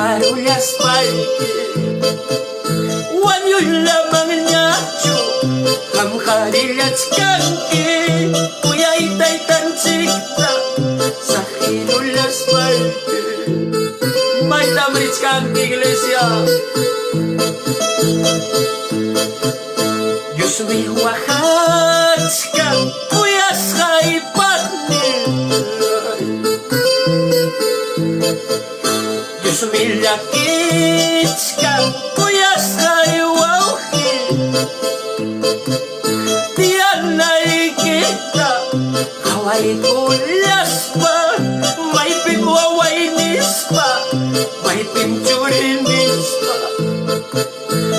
harulas palke wanyo lamang nyacho ham harilats kanke kuya itay tansikta sa hirulas palke may tamrits kanke iglesia. Diyos may wahat kang kuyas kaipat nilay Diyos may lakit kang kuyas kaiwawin Tiyan na ikita kaway kulas pa may pimwaway nis pa may pimchurinis pa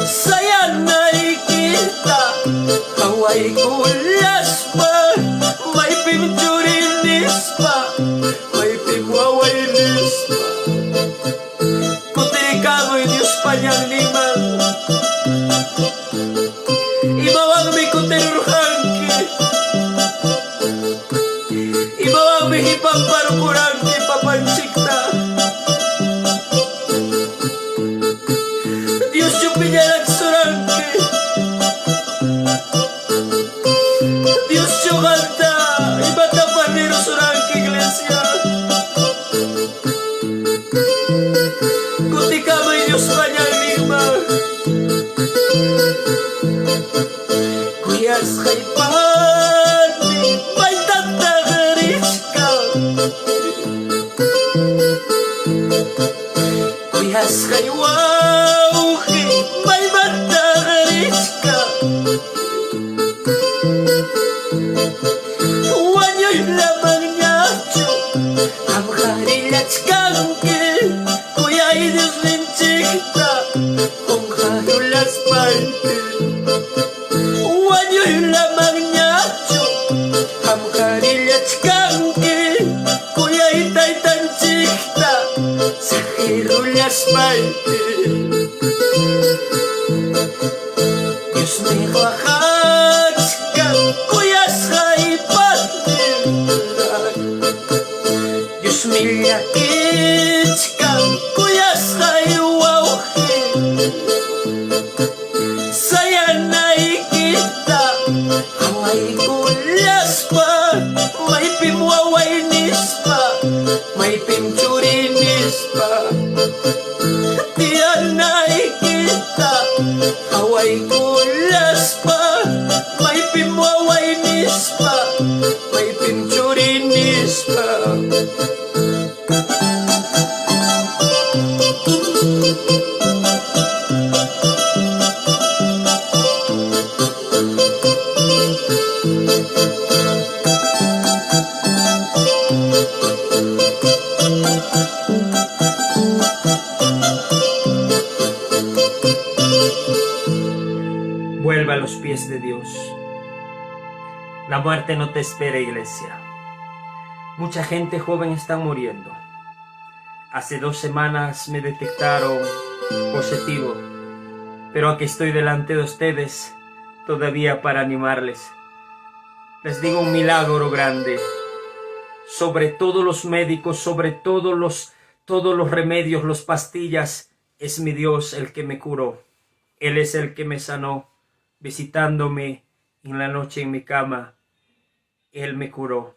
saya na ikita kaway kulas pa may pimchurinis pa may pimwaway nis pa kutirikamoy Diyos panyang limang ibawang may kutirurhangki ibawang may hipang parukurangki papansikta Diyos yung pinyalag surangki Diyos yung kanta iba't ang paniro surangki iglesia kuti ka may Diyos panyang lima kuyas kay pani may tatagaris ka kuyas kay wawki may matagaris ka wanyo'y lamang nyacho ang harilats kanke kuya'y Diyos linchikta kung harulas palke wanyo'y lamang nyacho ang harilats kanke kuya'y taytanchikta sa hirulas palke Diyos may wahat kang kuyas kaipat nilay Diyos may lakit kang kuyas kaiwawin saya na ikita kaway kulas pa may pimwaway nis pa may pimchurinis pa tiyan na ikita kaway kulas pa may pimwaway nis pa may pimchurinis pa Vuelva a los pies de Dios. La muerte no te espera, iglesia. Mucha gente joven está muriendo. Hace 2 semanas me detectaron positivo, pero aquí estoy delante de ustedes todavía para animarles. Les digo un milagro grande. Sobre todos los médicos, sobre todos los remedios, las pastillas, es mi Dios el que me curó. Él es el que me sanó. Visitándome en la noche en mi cama, Él me curó.